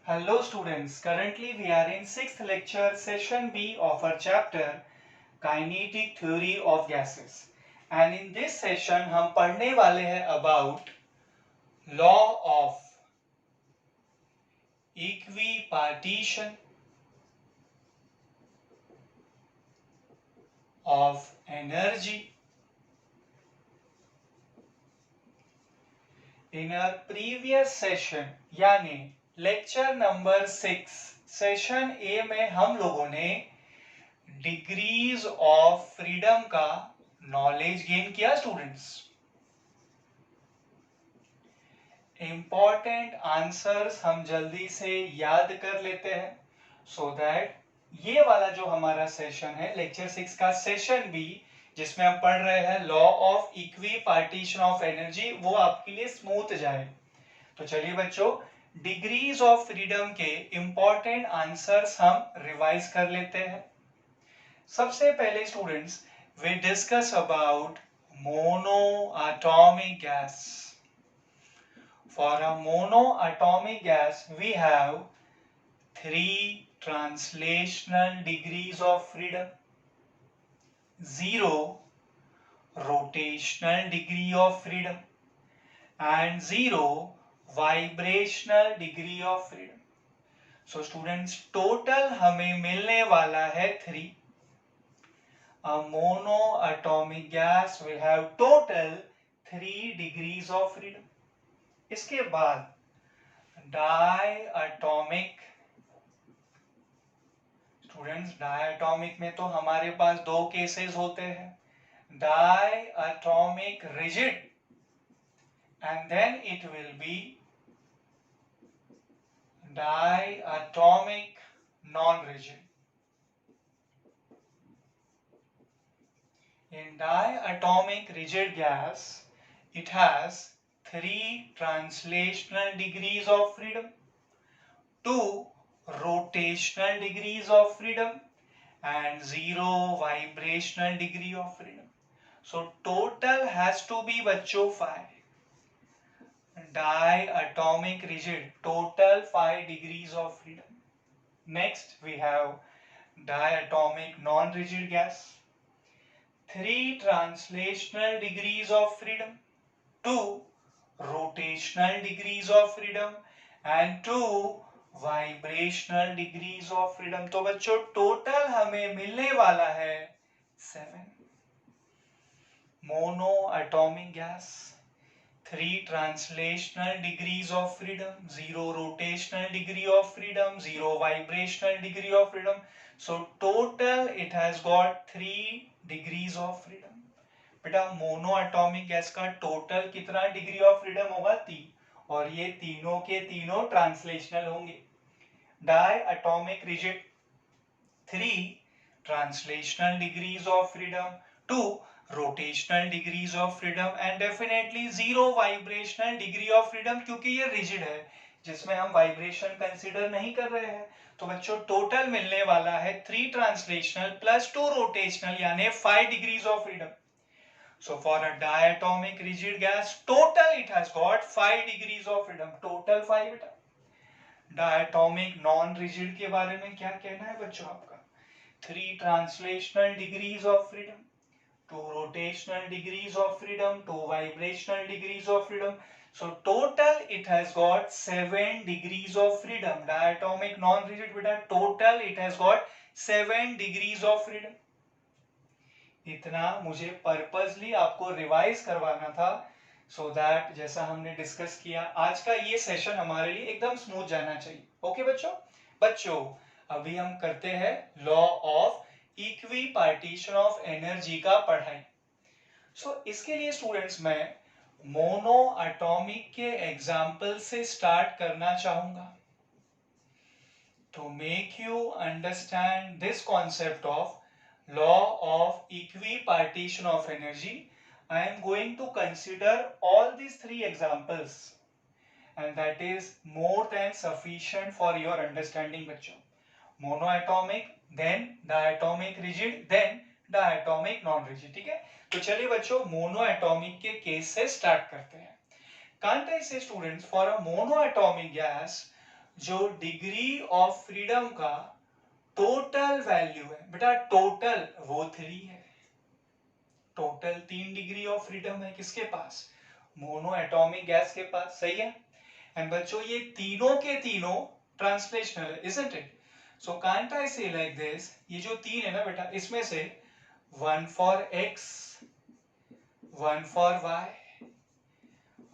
Hello students, currently we are in 6th lecture session B of our chapter Kinetic Theory of Gases and in this session हम पढ़ने वाले हैं about law of equipartition of energy. In our previous session यानी lecture number 6 session A में हम लोगों ने degrees of freedom का नॉलेज गेन किया स्टूडेंट्स. इंपॉर्टेंट आंसर्स हम जल्दी से याद कर लेते हैं सो दैट ये वाला जो हमारा सेशन है लेक्चर 6 का सेशन बी जिसमें हम पढ़ रहे हैं law of equipartition of energy वो आपके लिए स्मूथ जाए. तो चलिए बच्चों डिग्रीज ऑफ फ्रीडम के इंपॉर्टेंट आंसर्स हम रिवाइज कर लेते हैं. सबसे पहले students we discuss about mono atomic gas. For a monoatomic gas, we have 3 translational degrees of freedom, 0 rotational degree of freedom, and 0 vibrational degree of freedom. So students, total हमें मिलने वाला है 3. A monoatomic gas will have total 3 degrees of freedom. इसके बाद diatomic. Students diatomic में तो हमारे पास दो केसेस होते हैं, diatomic rigid and then it will be diatomic non rigid. In diatomic rigid gas, it has 3 translational degrees of freedom, 2 rotational degrees of freedom, and 0 vibrational degree of freedom. So total has to be बच्चों 5. Diatomic rigid, total 5 degrees of freedom. Next we have diatomic non-rigid gas. 3 translational degrees of freedom, 2 rotational degrees of freedom and 2 vibrational degrees of freedom. तो बच्चों total हमें मिलने वाला है 7. Monoatomic gas, 3 translational degrees of freedom, 0 rotational degree of freedom, 0 vibrational degree of freedom. So total it has got 3 degrees of freedom. बेटा monoatomic gas का total कितना degree of freedom होगा 3 और ये तीनों के तीनों ट्रांसलेशनल होंगे. Diatomic rigid 3 translational degrees of freedom, 2 rotational degrees of freedom and definitely 0 vibrational degree of freedom क्योंकि ये रिजिड है जिसमें हम वाइब्रेशन कंसीडर नहीं कर रहे हैं. तो बच्चों टोटल मिलने वाला है 3 ट्रांसलेशनल प्लस 2 रोटेशनल यानी 5 degrees of freedom. So for a diatomic rigid gas, total it has got 5 degrees of freedom. Total 5 बेटा. Diatomic non-rigid के बारे में क्या कहना है बच्चों आपका? 3 translational degrees of freedom, 2 rotational degrees of freedom, 2 vibrational degrees of freedom. So total it has got 7 degrees of freedom. Diatomic non-rigid बेटा total it has got 7 degrees of freedom. इतना मुझे पर्पसली आपको रिवाइज करवाना था so that जैसा हमने discuss किया आज का ये सेशन हमारे लिए एकदम स्मूथ जाना चाहिए. ओके बच्चों अभी हम करते हैं law of equipartition of energy का पढ़ाई. सो इसके लिए स्टूडेंट्स मैं मोनो एटॉमिक के एग्जाम्पल से स्टार्ट करना चाहूंगा to make you understand this concept of law of equipartition of energy. I am going to consider all these 3 examples and that is more than sufficient for your understanding बच्चों. Monoatomic, then diatomic rigid, then diatomic non-rigid. ठीक है तो चलिए बच्चों monoatomic के case से start करते हैं. Can't I say students for a monoatomic gas जो डिग्री ऑफ फ्रीडम का टोटल वैल्यू है बेटा, टोटल वो 3 है। टोटल 3 डिग्री ऑफ फ्रीडम है किसके पास? मोनो एटॉमिक गैस के पास, सही है। एंड बच्चों ये तीनों के तीनों ट्रांसलेशनल है, isn't it? So can't I say like this, ये जो 3 है ना बेटा, इसमें से 1 for x, 1 for y,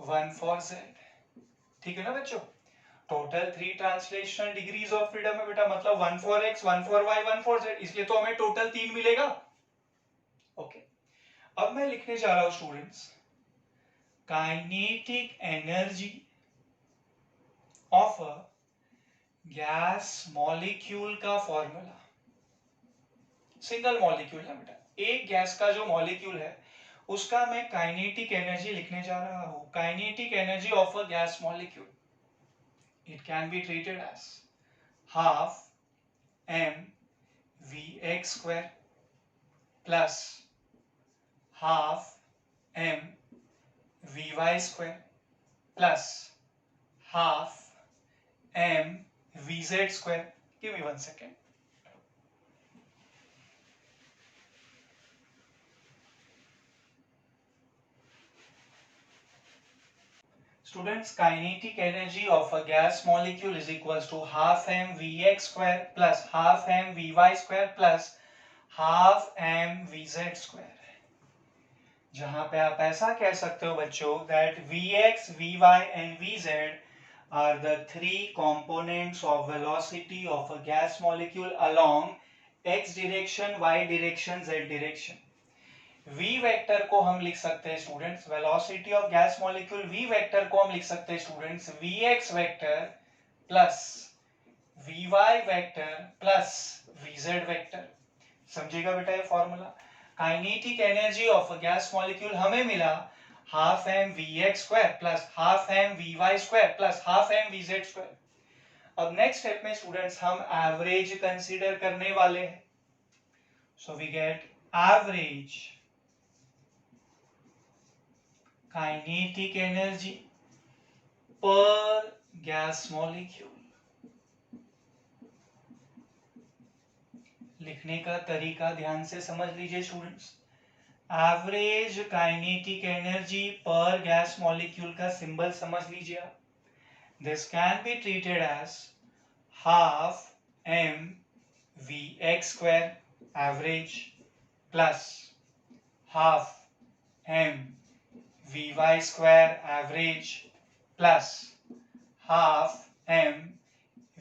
1 for z, ठीक है ना बच्चों? Total 3 translational degrees of freedom है बेटा, मतलब 1 for x, 1 for y, 1 for z, इसलिए तो हमें टोटल 3 मिलेगा। ओके, अब मैं लिखने जा रहा हूं students, kinetic energy of a gas molecule का फॉर्मूला। सिंगल मॉलिक्यूल है बेटा, एक गैस का जो मॉलिक्यूल है उसका मैं काइनेटिक एनर्जी लिखने जा रहा हूं। Kinetic energy of a gas molecule, it can be treated as half mvx square plus half mvy square plus half mvz square. Give me 1 second. Students, kinetic energy of a gas molecule is equals to half mvx square plus half mvy square plus half mvz square. जहां पे आप ऐसा कह सकते हो बच्चों that vx, vy and vz are the 3 components of velocity of a gas molecule along x direction, y direction, z direction. v vector को हम लिख सकते हैं students, velocity of gas molecule v vector को हम लिख सकते हैं students vx vector plus vy vector plus vz vector. समझेगा बेटा ये formula? Kinetic energy of a gas molecule हमें मिला half m v x square plus half m v y square plus half m v z square. अब next step में students हम average consider करने वाले हैं। So we get average kinetic energy per gas molecule. लिखने का तरीका ध्यान से समझ लीजिए students. Average kinetic energy per gas molecule का सिंबल समझ लीजिए आप। This can be treated as half m v x square average plus half m v y square average plus half m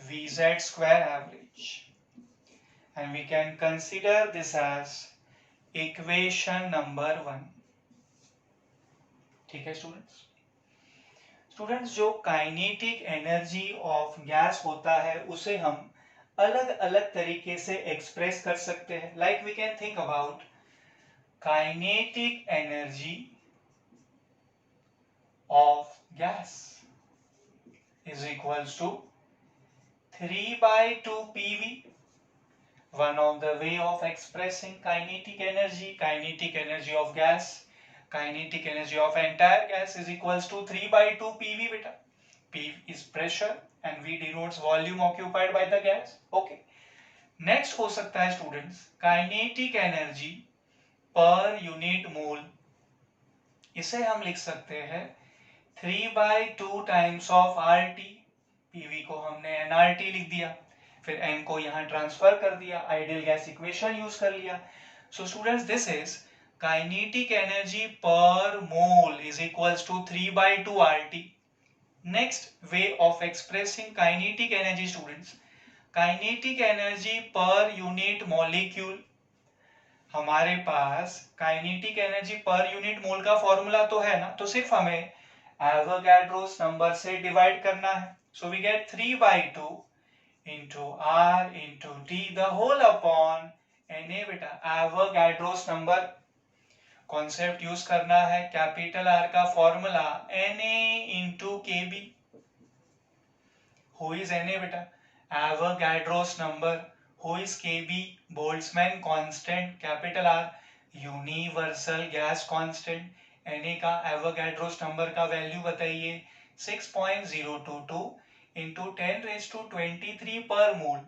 v z square average. And we can consider this as equation number 1। ठीक है students, जो kinetic energy of gas होता है उसे हम अलग अलग तरीके से एक्सप्रेस कर सकते हैं। Like we can think about kinetic energy of gas is equals to 3/2 PV. One of the way of expressing kinetic energy of gas, kinetic energy of entire gas is equals to 3/2 PV beta. P is pressure and V denotes volume occupied by the gas. Okay. Next हो सकता है students kinetic energy per unit mole. इसे हम लिख सकते हैं 3/2 times of RT. PV को हमने nRT लिख दिया, फिर n को यहां ट्रांसफर कर दिया, आइडियल गैस इक्वेशन यूज कर लिया। So students this is kinetic energy per mole is equals to 3/2 RT। Next way of expressing kinetic energy students, kinetic energy per unit molecule. हमारे पास kinetic energy per unit mole का formula तो है ना, तो सिर्फ हमें एवोगाड्रोस नंबर से डिवाइड करना है। So we get 3/2 into R into T the whole upon Na बेटा, एवोगाड्रोस नंबर। कॉन्सेप्ट यूज करना है कैपिटल आर का formula Na into Kb। Who is Na बेटा? Avogadro's number. Who is Kb? Boltzmann constant capital R, universal gas constant. Na का Avogadro's number का value बताइए 6.022 into 10⁻23 पर मोल।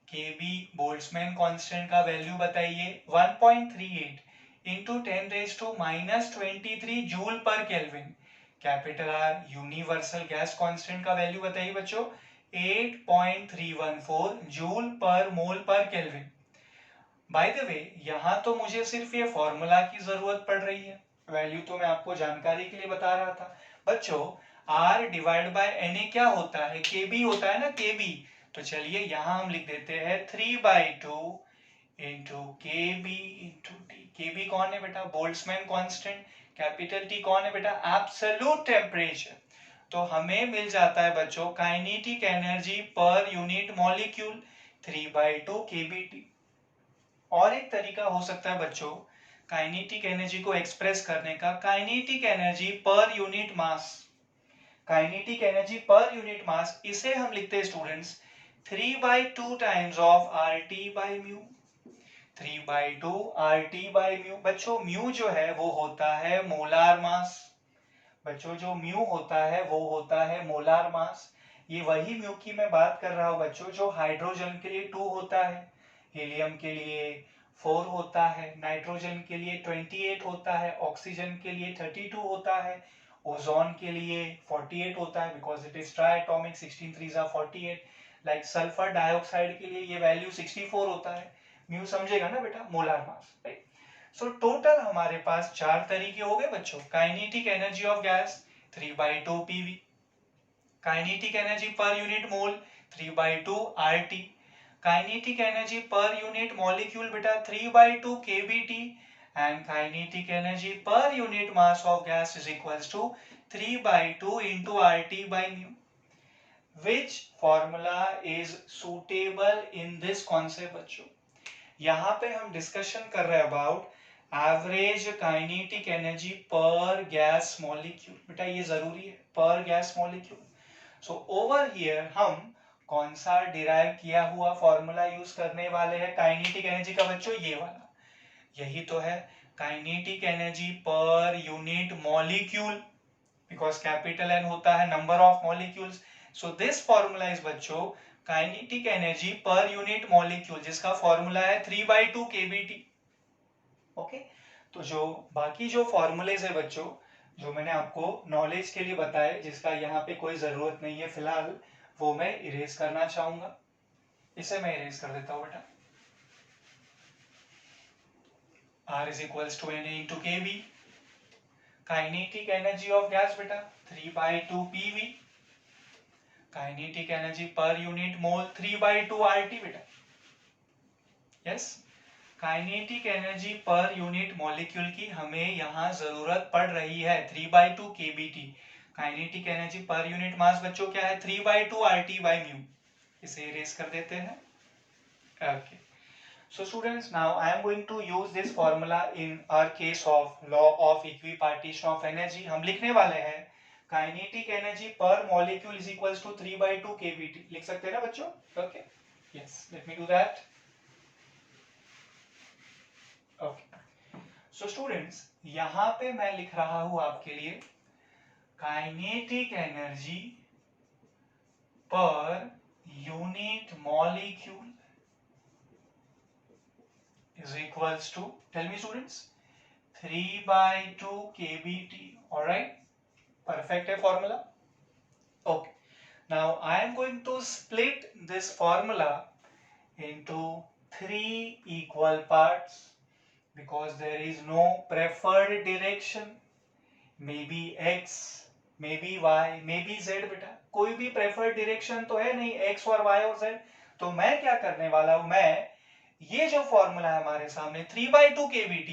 Kb Boltzmann constant का value बताइए 1.38 इंटू 10⁻⁻23 जूल पर kelvin. Capital R universal gas constant का value बताइए बच्चों 8.314 जूल पर मोल पर केल्विन। बाय द वे यहाँ तो मुझे सिर्फ ये फॉर्मूला की जरूरत पड़ रही है, वैल्यू तो मैं आपको जानकारी के लिए बता रहा था। बच्चों R डिवाइड बाय Na क्या होता है, Kb होता है ना, Kb। तो चलिए यहाँ हम लिख देते हैं 3/2 into Kb into T। Kb कौन है बेटा, बोल्ट्जमैन कांस्टेंट। कैपिटल T कौन है बेटा, एब्सोल्यूट टेम्परेचर। तो हमें मिल जाता है बच्चों kinetic energy per unit molecule 3/2 kBT। और एक तरीका हो सकता है बच्चों काइनेटिक एनर्जी को एक्सप्रेस करने का, kinetic energy per unit mass. Kinetic energy per unit mass, इसे हम लिखते हैं students 3/2 times of RT by mu. 3/2 RT by mu. बच्चों म्यू जो है वो होता है मोलार मास। बच्चों जो म्यू होता है वो होता है मोलार मास। ये वही म्यू की मैं बात कर रहा हूं बच्चों जो हाइड्रोजन के लिए 2 होता है, हीलियम के लिए 4 होता है, नाइट्रोजन के लिए 28 होता है, ऑक्सीजन के लिए 32 होता है, ओजोन के लिए 48 होता है because it is triatomic, 16 3s are 48। Like sulphur dioxide के लिए ये वैल्यू 64 होता है। म्यू समझेगा ना बेटा, molar mass, right. So total हमारे पास 4 तरीके हो गए बच्चों। Kinetic energy of gas 3/2 PV, kinetic energy per unit mole 3/2 RT, kinetic energy per unit molecule बेटा 3/2 kBT, and kinetic energy per unit mass of gas is equals to 3/2 into RT by mu. Which formula is suitable in this concept बच्चों? यहाँ पे हम discussion कर रहे हैं about average kinetic energy per gas molecule. बेटा ये जरूरी है, पर gas molecule. So over here हम कौन सा डिराइव किया हुआ फॉर्मूला यूज करने वाले हैं काइनेटिक एनर्जी का बच्चों, ये वाला। यही तो है kinetic energy per unit molecule, because capital N होता है number of molecules. So this formula is बच्चों kinetic energy per unit molecule, जिसका फॉर्मूला है 3/2 kBT। ओके, तो जो बाकी जो फॉर्मूलेज है बच्चों जो मैंने आपको नॉलेज के लिए बताए, जिसका यहाँ पे कोई जरूरत नहीं है फिलहाल, वो मैं इरेज करना चाहूंगा। इसे मैं इरेज कर देता हूं बेटा। R is equals to Na into Kb। Kinetic energy of gas बेटा 3/2 PV, kinetic energy per unit मोल 3/2 RT बेटा। Yes, kinetic energy per unit molecule की हमें यहाँ जरूरत पड़ रही है 3/2 kBT। Kinetic energy per unit mass बच्चों क्या है 3/2 RT by mu। इसे इरेज कर देते हैं। Okay, so students now I am going to use this formula in our case of law of equipartition of energy। हम लिखने वाले हैं kinetic energy per molecule is equals to 3/2 kBT। लिख सकते हैं ना बच्चों? Okay, yes, let me do that. Okay, so students यहाँ पे मैं लिख रहा हूं आपके लिए kinetic energy per unit molecule is equals to, tell me students, 3/2 kBT। all right, perfect है formula। okay, now I am going to split this formula into 3 equal parts because there is no preferred direction, maybe x, maybe y, maybe z। बेटा कोई भी preferred direction तो है नहीं, x और y और z। तो मैं क्या करने वाला हूं, मैं ये जो फॉर्मूला है हमारे सामने 3/2 kBT,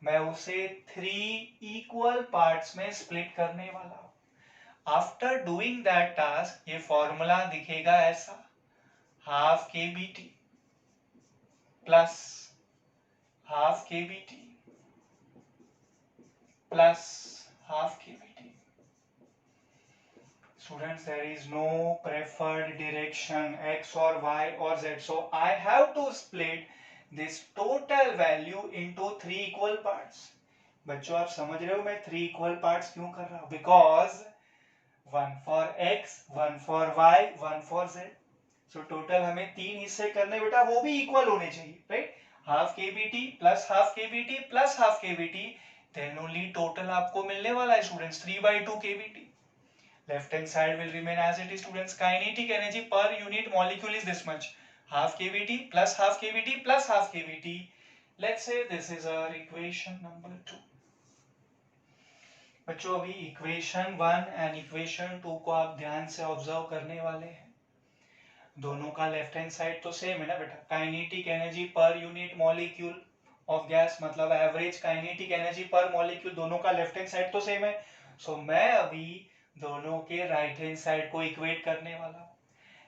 मैं उसे 3 इक्वल पार्ट्स में स्प्लिट करने वाला हूं। आफ्टर डूइंग दैट टास्क ये फॉर्मूला दिखेगा ऐसा, half kBT plus half kBT plus half kBT। Students, there is no preferred direction x or y or z, so I have to split this total value into 3 equal parts। बच्चों आप समझ रहे हो मैं 3 equal parts क्यों कर रहा हूं? Because 1 for x, 1 for y, 1 for z। So total हमें 3 हिस्से करने बेटा, वो भी इक्वल होने चाहिए, right. Half k v t plus half k v t plus half k v t, then only total आपको मिलने वाला है students 3/2 k v t. Left hand side will remain as it is students. Kinetic energy per unit molecule is this much. Half kVt plus half kVt plus half kVt. Let's say this is our equation number 2. बच्चों अभी equation 1 and equation 2 को आप ध्यान से observe करने वाले हैं। दोनों का लेफ्ट हैंड साइड तो सेम है ना बेटा। Kinetic energy per unit molecule of gas, मतलब average kinetic energy per molecule, दोनों का लेफ्ट हैंड साइड तो सेम है। सो मैं अभी दोनों के राइट हैंड साइड को इक्वेट करने वाला हूँ।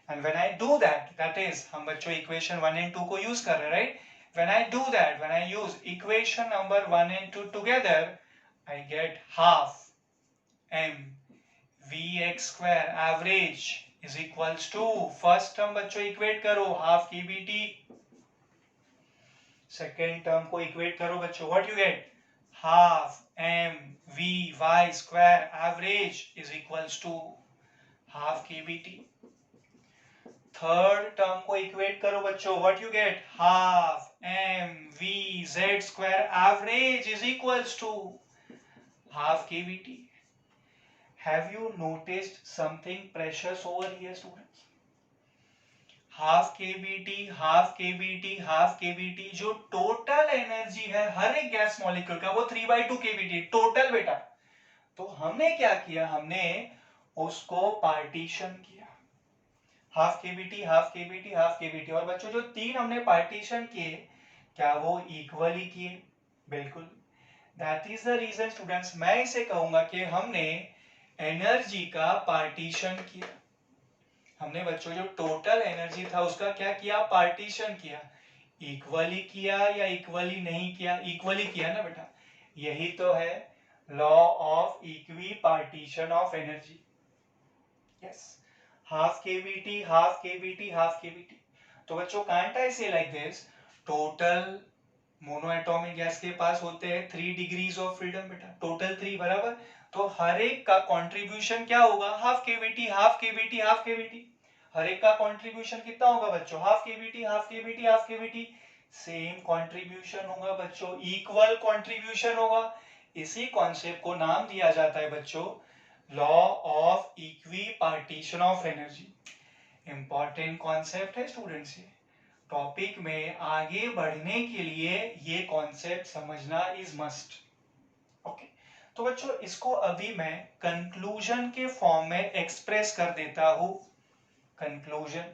And when I do that, that is हम बच्चों इक्वेशन 1 एंड 2 को यूज कर रहे हैं, right. When I do that, when I use equation number 1 and 2 together, I get half m vx square average is equals to, first term बच्चों equate करो half kBt, second term को equate करो बच्चों, what you get half m vy square average is equals to half kBt। Third term को equate करो बच्चों, what you get half m vz square average is equals to half kBt। Have you noticed something precious over here students? Half kBt, half kBt, half kBt, जो total energy है हर एक gas molecule का, वो 3/2 kBt total बेटा। तो हमने क्या किया, हमने उसको पार्टीशन किया, half kBt, half kBt, half kBt। और बच्चों जो तीन हमने पार्टीशन किए, क्या वो इक्वली किए? बिल्कुल। That is the reason students, मैं इसे कहूंगा कि हमने एनर्जी का पार्टीशन किया। हमने बच्चों जो टोटल एनर्जी था उसका क्या किया, पार्टीशन किया। इक्वली किया या इक्वली नहीं किया? इक्वली किया ना बेटा। यही तो है law of equipartition of energy. Yes, half KVT, half KVT, half KVT. तो बच्चों can't I say like this, total mono atomic gas के पास होते हैं 3 डिग्रीज ऑफ फ्रीडम बेटा, टोटल 3 बराबर। तो हर एक का कंट्रीब्यूशन क्या होगा, half KVT, half KVT, half KVT. हर एक का कंट्रीब्यूशन कितना होगा बच्चों, half KVT, half KVT, half KVT. Same contribution होगा बच्चों, इक्वल कंट्रीब्यूशन होगा। इसी कॉन्सेप्ट को नाम दिया जाता है बच्चों law of equipartition of energy. Important concept है स्टूडेंट्स। ये टॉपिक में आगे बढ़ने के लिए ये कॉन्सेप्ट समझना इज मस्ट। ओके, तो बच्चों इसको अभी मैं कंक्लूजन के फॉर्म में एक्सप्रेस कर देता हूं। कंक्लूजन,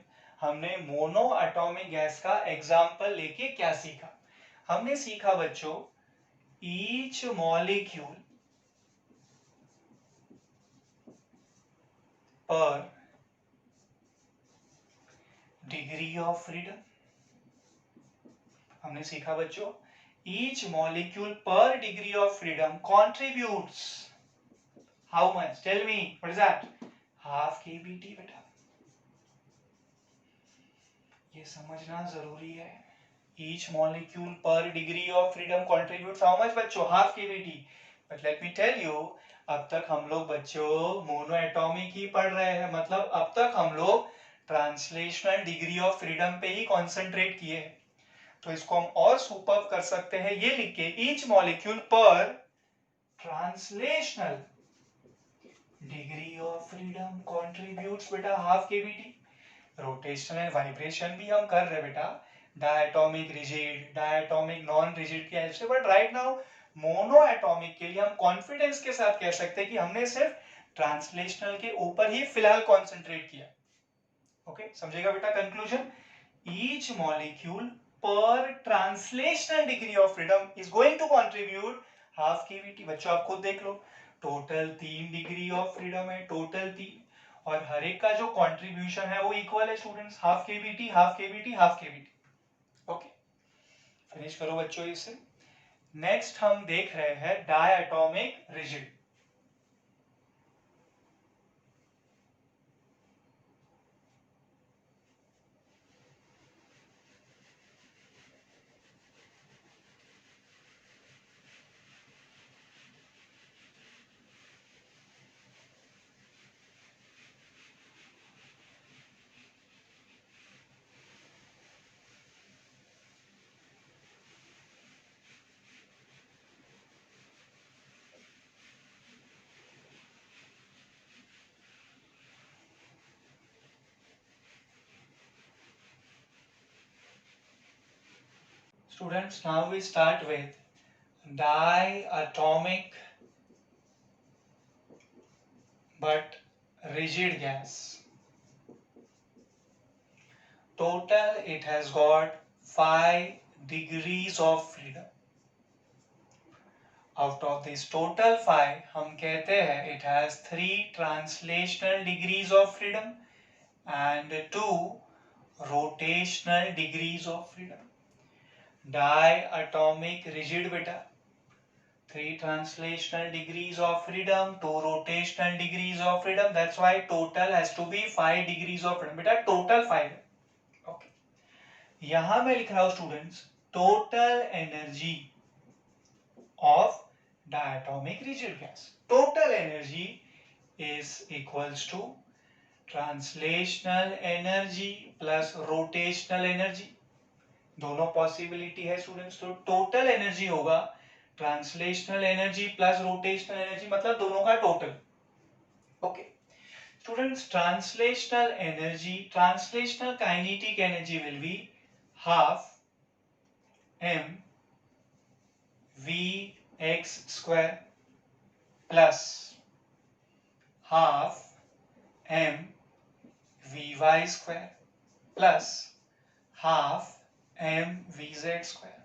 हमने मोनो एटॉमिक गैस का एग्जांपल लेके क्या सीखा? हमने सीखा बच्चों each molecule per degree of freedom. हमने सीखा बच्चों each molecule per degree of freedom contributes how much? Tell me, what is that? Half kBt बेटा। ये समझना जरूरी है। Each molecule per degree of freedom contributes how much बच्चों? Half kBt। But let me tell you, अब तक हम लोग बच्चों मोनो एटॉमिक ही पढ़ रहे हैं, मतलब अब तक हम लोग ट्रांसलेशनल डिग्री ऑफ फ्रीडम पे ही कॉन्सेंट्रेट किए हैं। तो इसको हम और सुपर कर सकते हैं ये लिख के, each molecule per translational degree of freedom contributes बेटा half KVT. Rotational and vibration भी हम कर रहे बेटा, diatomic rigid, diatomic non rigid की हेल्प से। But right now mono atomic के लिए हम कॉन्फिडेंस के साथ कह सकते हैं कि हमने सिर्फ ट्रांसलेशनल के ऊपर ही फिलहाल कॉन्सेंट्रेट किया। ओके, समझेगा बेटा conclusion? Each molecule per translational degree of freedom is going to contribute half kVt। बच्चों आप खुद देख लो, टोटल 3 डिग्री ऑफ फ्रीडम है, टोटल 3, और हर एक का जो कंट्रीब्यूशन है वो इक्वल है students, half kVt, half kVt, half kVt। Okay, finish करो बच्चों इसे। नेक्स्ट हम देख रहे हैं diatomic rigid. Students, now we start with diatomic but rigid gas. Total it has got 5 degrees of freedom. Out of this total 5, हम कहते हैं it has 3 translational degrees of freedom and 2 rotational degrees of freedom. Diatomic rigid beta, 3 translational degrees of freedom, 2 rotational degrees of freedom. That's why total has to be 5 degrees of freedom. बेटा total 5. Okay. यहाँ मैं लिख रहा हूँ students total energy of diatomic rigid gas. Total energy is equals to translational energy plus rotational energy. दोनों possibility है students. तो total energy होगा translational energy plus rotational energy, मतलब दोनों का total. Okay students, translational energy, translational kinetic energy will be half m vx square plus half m vy square plus half m vz square.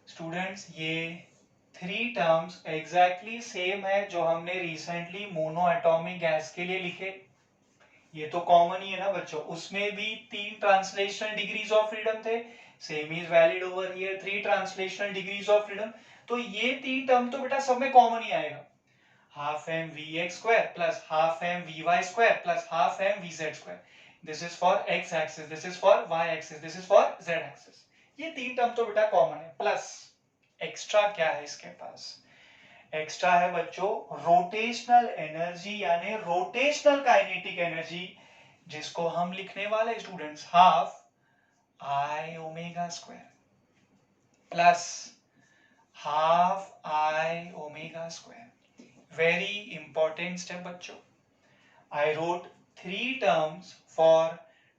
Students, ये 3 terms exactly same है जो हमने recently mono atomic gas के लिए लिखे. ये तो common ही है ना बच्चों. उसमें भी 3 ट्रांसलेशनल डिग्रीज ऑफ फ्रीडम थे. Same is valid over here, 3 translational degrees of freedom. तो ये 3 टर्म तो बेटा सब में कॉमन ही आएगा. Half m v x square plus half m v y square plus half m v z square. This is for x axis, this is for y axis, this is for z axis. ये 3 term तो बेटा common है. Plus extra क्या है इसके पास? Extra है बच्चों rotational energy यानी रोटेशनल काइनेटिक एनर्जी, जिसको हम लिखने वाले students half I omega square plus half I omega square. Very important step बच्चों. I wrote 3 terms for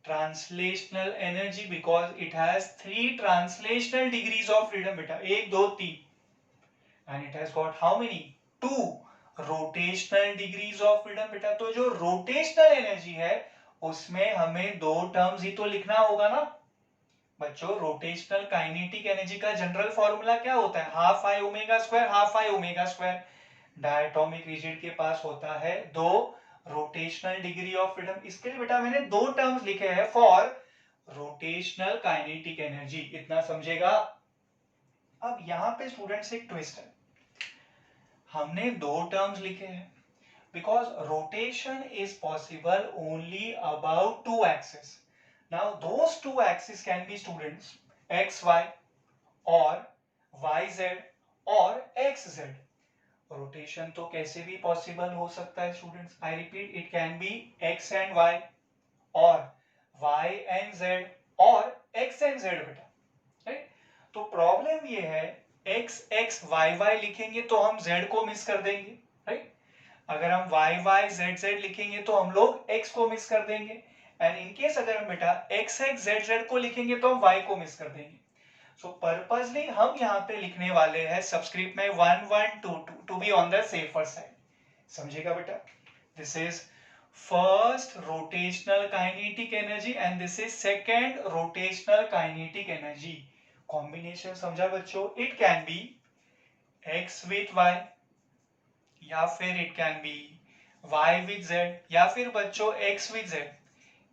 translational energy because it has 3 translational degrees of freedom beta. 1 2 3, and it has got how many? 2 rotational degrees of freedom beta. तो जो rotational energy है उसमें हमें 2 terms ही तो लिखना होगा ना बच्चों. रोटेशनल काइनेटिक एनर्जी का जनरल फॉर्मूला क्या होता है? Half I omega square, half I omega square. Diatomic rigid के पास होता है 2 रोटेशनल डिग्री ऑफ फ्रीडम. इसके लिए बेटा मैंने 2 टर्म्स लिखे हैं फॉर रोटेशनल काइनेटिक एनर्जी. इतना समझेगा. अब यहां पे स्टूडेंट्स एक ट्विस्ट है. हमने 2 टर्म्स लिखे हैं because rotation is possible only about 2 axis. Now those 2 axis can be students x y और वाई जेड और एक्स जेड. रोटेशन तो कैसे भी पॉसिबल हो सकता है students. I repeat, it can be x and y और वाई एंड जेड और एक्स एंड जेड बेटा. राइट. तो प्रॉब्लम ये है एक्स एक्स वाई वाई लिखेंगे तो हम जेड को मिस कर देंगे. राइट. अगर हम वाई वाई जेड जेड लिखेंगे तो हम लोग एक्स को मिस कर देंगे. एंड इनकेस अगर हम बेटा एक्स एक्स जेड जेड को लिखेंगे तो हम वाई को मिस कर देंगे. सो पर्पसली हम यहाँ पे लिखने वाले हैं सबस्क्रिप्ट में 1 1 2 2 to be on the safer side. समझेगा बेटा. This is first rotational kinetic energy and this is second rotational kinetic energy. Combination समझा बच्चों. It can be x with y या फिर it can be y with z या फिर बच्चों x with Z.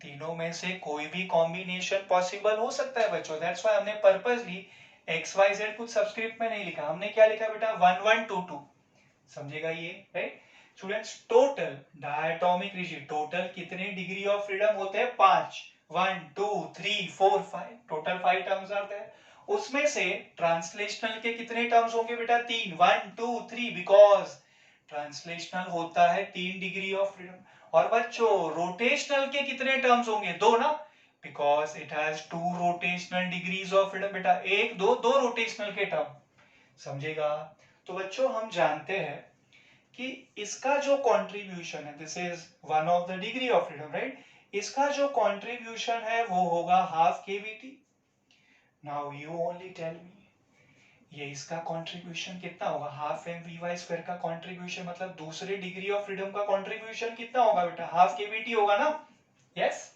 तीनों में से कोई भी कॉम्बिनेशन पॉसिबल हो सकता है बच्चों. दैट्स व्हाई हमने पर्पसली एक्स वाई जेड कुछ सबस्क्रिप्ट में नहीं लिखा. हमने क्या लिखा बेटा 1 1 2 2. समझेगा ये. Right students. Total diatomic rigid total कितने डिग्री ऑफ फ्रीडम होते हैं? 5. 1 2 3 4 5. टोटल 5 टर्म्स आते हैं. उसमें से ट्रांसलेशनल के कितने टर्म्स होंगे बेटा? 3. 1 2 3 बिकॉज ट्रांसलेशनल होता है 3 डिग्री ऑफ फ्रीडम. और बच्चों रोटेशनल के कितने टर्म्स होंगे? 2 ना, because it has 2 rotational degrees of freedom बेटा. 1 2 2 रोटेशनल के टर्म. समझेगा. तो बच्चों हम जानते हैं कि इसका जो कंट्रीब्यूशन है this is 1 of the degree of freedom. Right. इसका जो कंट्रीब्यूशन है वो होगा half k v t. Now you only tell me, ये इसका कंट्रीब्यूशन कितना होगा? Half m v y square का कंट्रीब्यूशन मतलब दूसरे डिग्री ऑफ फ्रीडम का कंट्रीब्यूशन कितना होगा बेटा? हाफ के वी टी होगा ना? यस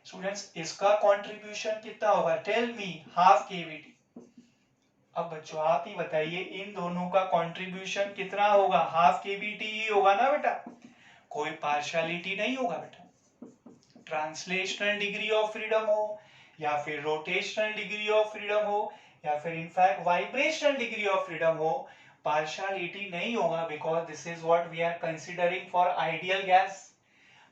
स्टूडेंट्स, इसका कंट्रीब्यूशन कितना होगा? टेल मी, हाफ के वी टी। अब बच्चों आप ही बताइए, इन दोनों का कंट्रीब्यूशन कितना होगा? हाफ के वी टी ही होगा ना बेटा, कोई पार्शियलिटी नहीं होगा बेटा। ट्रांसलेशनल डिग्री ऑफ फ्रीडम हो या फिर रोटेशनल डिग्री ऑफ फ्रीडम हो या फिर in fact vibrational degree of freedom हो, पार्शियलिटी नहीं होगा, because this is what we are considering for ideal gas.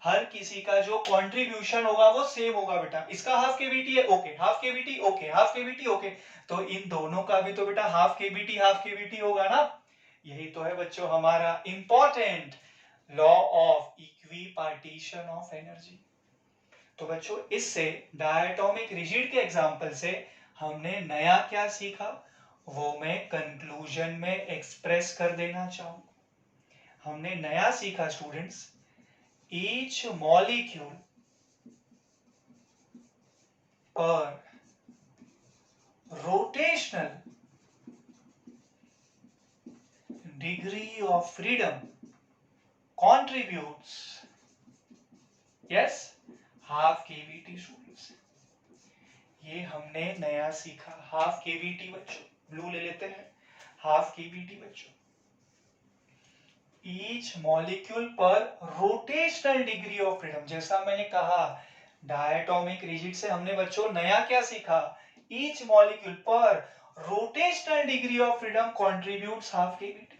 हर किसी का जो कंट्रीब्यूशन होगा वो सेम होगा बेटा। इसका हाफ केवीटी है, okay, half k v t okay, half k v t okay, तो इन दोनों का भी तो बेटा हाफ केवीटी होगा ना। यही तो है बच्चों हमारा important law of equipartition of energy. तो बच्चों इससे डायटोमिक रिजिड के एग्जांपल से हमने नया क्या सीखा, वो मैं कंक्लूजन में एक्सप्रेस कर देना चाहूंगा। हमने नया सीखा students, each molecule per rotational degree of freedom contributes, yes, half kVt students। ये हमने नया सीखा, हाफ kVt बच्चों, ब्लू ले लेते हैं, हाफ kVt बच्चों। Each molecule per rotational degree of freedom, जैसा मैंने कहा डायटोमिक रिजिड से हमने बच्चों नया क्या सीखा, each molecule per rotational degree of freedom contributes half k v t.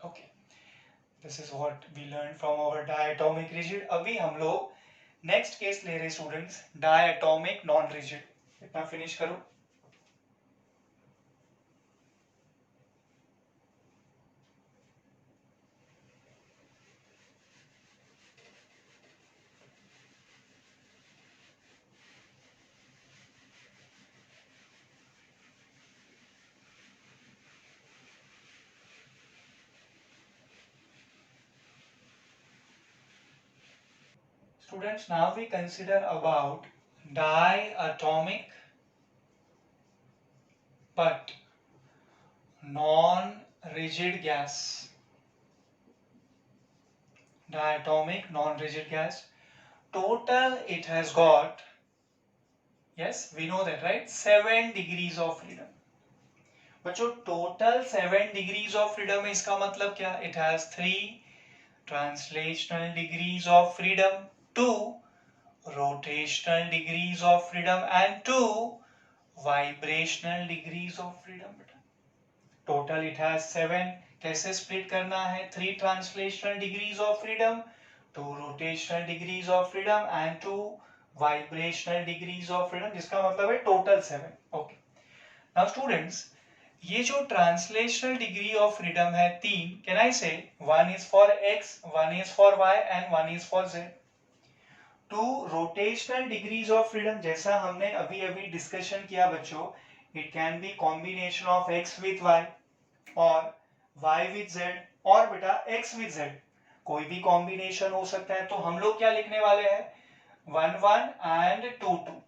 Okay, this is what we learn from our diatomic rigid. अभी हम लोग नेक्स्ट केस ले रहे स्टूडेंट्स, डायटोमिक नॉन रिजिड। इतना फिनिश करो। Students, now we consider about diatomic but non-rigid gas. Diatomic non-rigid gas. Total it has got, yes, we know that, right? 7 degrees of freedom. बच्चों total 7 degrees of freedom है, इसका मतलब क्या? It has 3 translational degrees of freedom, 2 rotational degrees of freedom and 2 vibrational degrees of freedom। Total it has 7। कैसे split करना है? 3 translational degrees of freedom, 2 rotational degrees of freedom and 2 vibrational degrees of freedom, जिसका मतलब है total 7। Okay, now students, ये जो translational degree of freedom है 3, can I से 1 is for x, 1 is for y and 1 is for z। 2 rotational degrees of freedom, जैसा हमने अभी अभी डिस्कशन किया बच्चों, it can be combination of x with y और y with z और बेटा x with z, कोई भी कॉम्बिनेशन हो सकता है। तो हम लोग क्या लिखने वाले हैं? 1 1 and 2 2।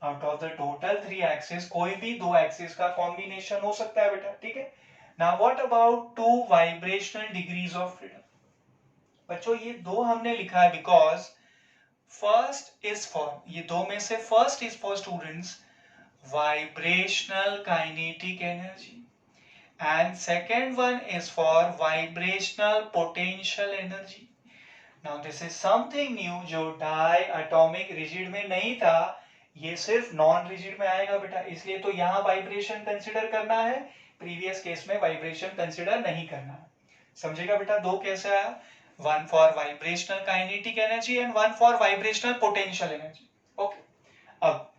Out of the total 3 axis कोई भी 2 एक्सिस का कॉम्बिनेशन हो सकता है बेटा, ठीक है। Now what about 2 vibrational degrees of freedom. बच्चों ये दो हमने लिखा है बिकॉज फर्स्ट इज फॉर, ये दो में से first is for students vibrational kinetic energy and second one is for vibrational potential energy। now this is something new जो diatomic rigid में नहीं था, ये सिर्फ नॉन रिजिड में आएगा बेटा, इसलिए तो यहाँ वाइब्रेशन कंसिडर करना है, प्रीवियस केस में वाइब्रेशन कंसिडर नहीं करना है। समझेगा बेटा, दो कैसे आया, one for vibrational kinetic energy and one for vibrational potential energy. Okay, अब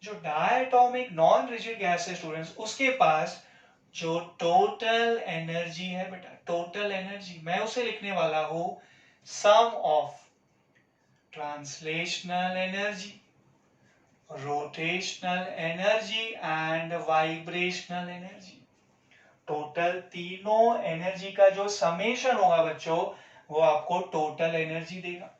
जो डायटोमिक नॉन रिजिड गैस है स्टूडेंट्स, उसके पास जो टोटल एनर्जी है बेटा, टोटल एनर्जी मैं उसे लिखने वाला हूं sum of translational energy, rotational energy and vibrational energy. Total तीनों एनर्जी का जो समेशन होगा बच्चों, वो आपको टोटल एनर्जी देगा।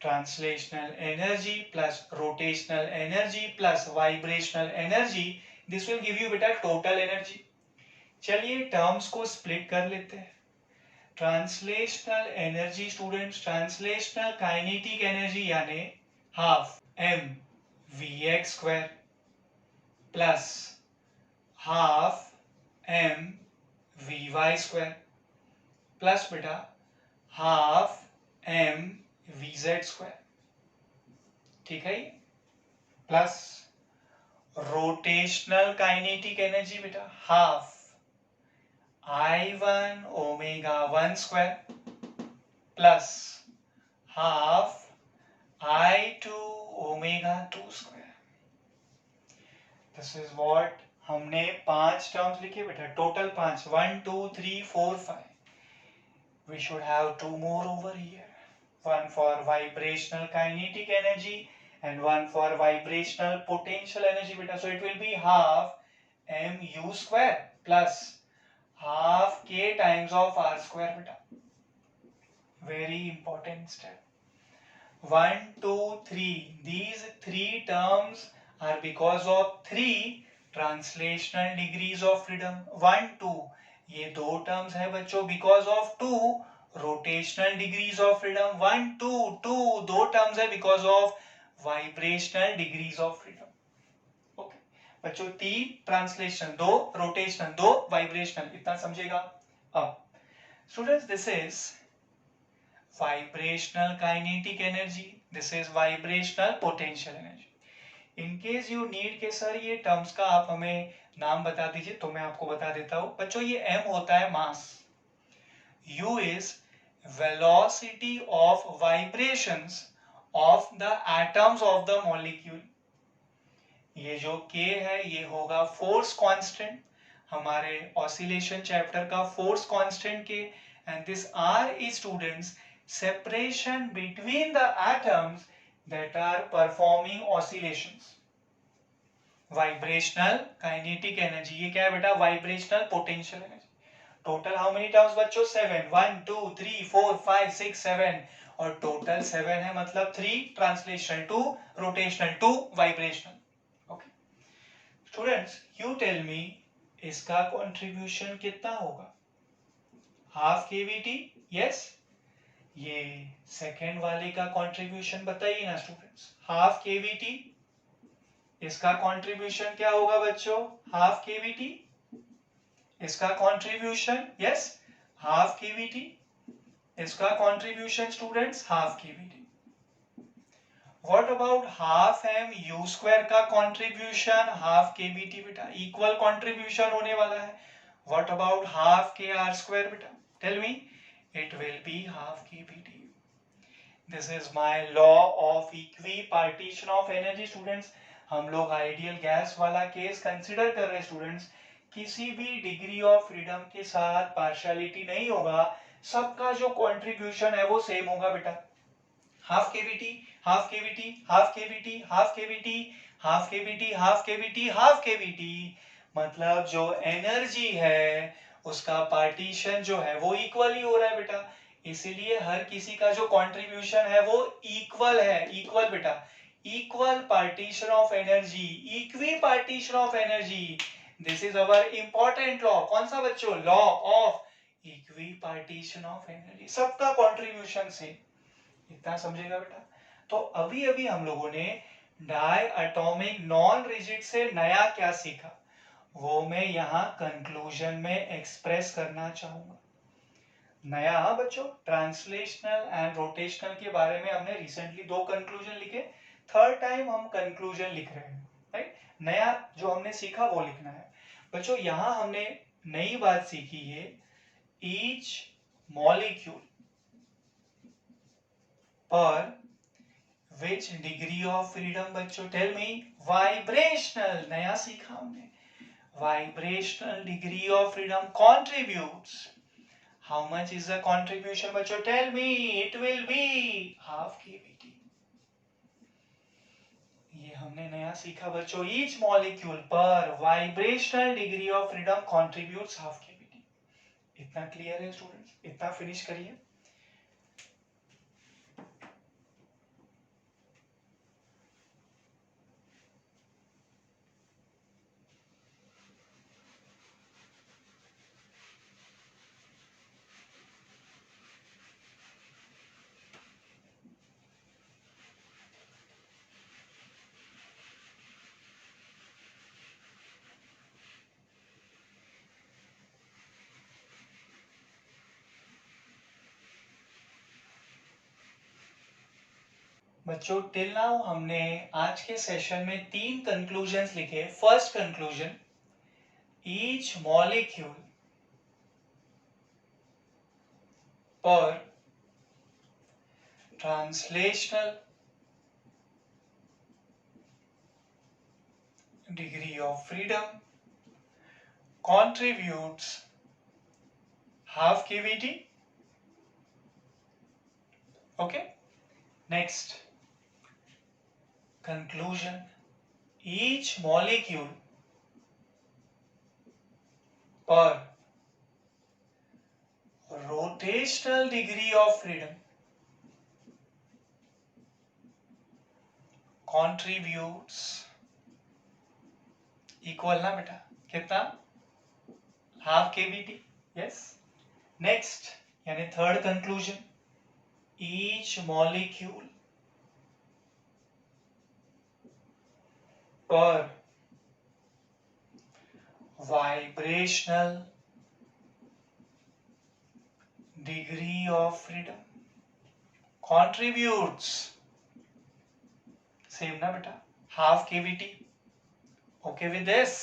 translational energy plus rotational energy plus vibrational energy, this will give you beta total energy. चलिए टर्म्स को स्प्लिट कर लेते हैं. Translational energy students, translational kinetic energy यानी half m vx square plus half m vy square plus बेटा half m vz square. ठीक है, plus rotational kinetic energy बेटा half I1 omega 1 square plus half I2 omega 2 square. This is what हमने 5 terms लिखे बेटा, total 5, 1 2 3 4 5. We should have 2 more over here, one for vibrational kinetic energy and one for vibrational potential energy beta. So it will be half mu square plus half k times of r square beta. Very important step. 1 2 3, these 3 terms are because of 3 translational degrees of freedom. 1 2, ये 2 terms है बच्चों because of 2 rotational degrees of freedom. 1 2 2 2 terms है because of vibrational degrees of freedom. Okay बच्चों, 3 translation, 2 rotational, 2 vibrational, इतना समझेगा. अब students, this is vibrational kinetic energy, this is vibrational potential energy. In case you need के sir ये terms का आप हमें नाम बता दीजिए तो मैं आपको बता देता हूं. बच्चों ये m होता है मास, u is velocity of vibrations of the atoms of the molecule. ये जो k है ये होगा फोर्स कांस्टेंट, हमारे ऑसिलेशन चैप्टर का force constant k, and this r is students separation between the atoms that are performing oscillations. Vibrational kinetic energy, ये क्या है बेटा? Vibrational potential energy. Total how many terms बच्चों? 7. 1 2 3 4 5 6 7 और total 7 है, मतलब 3 translational, 2 rotational, 2 vibrational. Okay. Students, you tell me इसका contribution कितना होगा? Half kVt? Yes. ये सेकेंड वाले का कंट्रीब्यूशन बताइए ना स्टूडेंट्स. हाफ केवीटी, इसका कंट्रीब्यूशन क्या होगा बच्चों? Half k v t. इसका कंट्रीब्यूशन यस हाफ केवीटी. इसका contribution students half k v t. What about half m u square का कंट्रीब्यूशन हाफ केवीटी बेटा, इक्वल कंट्रीब्यूशन होने वाला है. What about half k r square बेटा, tell me. It will be half kVt. This is my law of equipartition of energy students. हम लोग ideal gas वाला case consider कर रहे हैं स्टूडेंट्स. किसी भी डिग्री ऑफ फ्रीडम के साथ पार्शियलिटी नहीं होगा, सबका जो कंट्रीब्यूशन है वो सेम होगा बेटा. Half KVT, half KVT, half KVT, half KVT, half KVT, half KVT, half KVT, मतलब जो एनर्जी है उसका पार्टीशन जो है वो इक्वल ही हो रहा है बेटा. इसीलिए हर किसी का जो कंट्रीब्यूशन है वो इक्वल है. इक्वल बेटा, equal partition of energy, equi partition of energy. This is our important law. कौन सा बच्चों? Law of equipartition of energy. सबका कंट्रीब्यूशन से, इतना समझेगा बेटा. तो अभी अभी हम लोगों ने डाई एटॉमिक नॉन रिजिड से नया क्या सीखा वो मैं यहाँ कंक्लूजन में एक्सप्रेस करना चाहूंगा. नया बच्चों, ट्रांसलेशनल एंड रोटेशनल के बारे में हमने रिसेंटली 2 कंक्लूजन लिखे, थर्ड टाइम हम कंक्लूजन लिख रहे हैं. राइट, नया जो हमने सीखा वो लिखना है. बच्चों यहाँ हमने नई बात सीखी है, ईच मॉलिक्यूल पर विच डिग्री ऑफ फ्रीडम. बच्चों टेल मी. वाइब्रेशनल, नया सीखा हमने. Vibrational degree of freedom contributes. How much is the contribution बच्चों? Tell me. It will be half kVt. ये हमने नया सीखा बच्चों. Each molecule पर vibrational degree of freedom contributes half kVt. इतना क्लियर है स्टूडेंट्स? इतना फिनिश करिए. बच्चों टिल नाउ हमने आज के सेशन में 3 कंक्लूजन्स लिखे। First conclusion, each molecule per translational degree of freedom contributes half kVt. Okay, next conclusion, each molecule per rotational degree of freedom contributes equal ना बेटा कितना, हाफ kVt. yes, next यानी third conclusion, each molecule per vibrational degree of freedom contributes same ना बेटा, half kVt. Okay with this,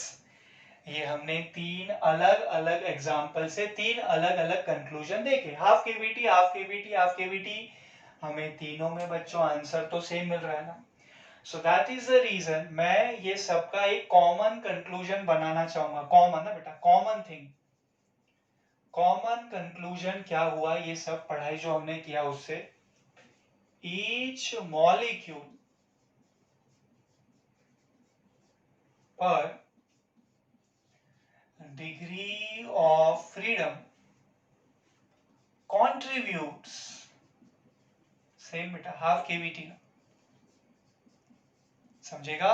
ये हमने 3 अलग अलग एग्जाम्पल से 3 अलग अलग कंक्लूजन देखे। Half kVt, half kVt, half kVt, हमें तीनों में बच्चों आंसर तो सेम मिल रहा है ना। So that is the reason मैं ये सबका एक कॉमन कंक्लूजन बनाना चाहूंगा। कॉमन ना बेटा, कॉमन थिंग, कॉमन कंक्लूजन क्या हुआ ये सब पढ़ाई जो हमने किया उससे, each molecule per degree of freedom contributes same बेटा, हाफ kVt ना, समझेगा,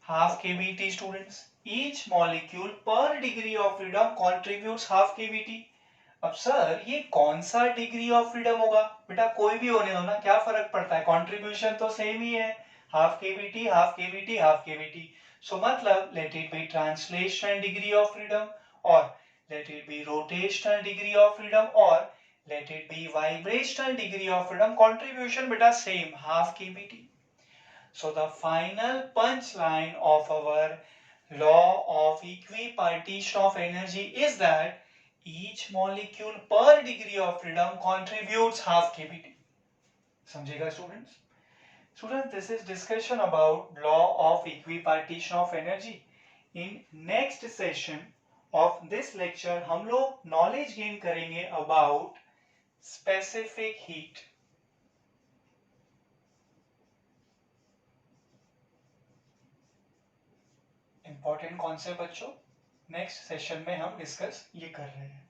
half kVt students, each molecule per degree of freedom contributes half kVt. अब सर ये कौन सा डिग्री ऑफ फ्रीडम होगा बेटा, कोई भी होने दो ना, क्या फर्क पड़ता है, कंट्रीब्यूशन तो सेम ही है, half kVt, half kVt, half kVt. सो मतलब let it be translational degree of freedom, और let it be rotational degree of freedom, or let it be vibrational degree of freedom, contribution beta same, half kVt. So the final punchline of our law of equipartition of energy is that each molecule per degree of freedom contributes half kVt. समझेगा students? Students, this is discussion about law of equipartition of energy. In next session of this lecture हम लोग knowledge gain करेंगे about specific heat. Important concept बच्चों, next session में हम discuss ये कर रहे हैं.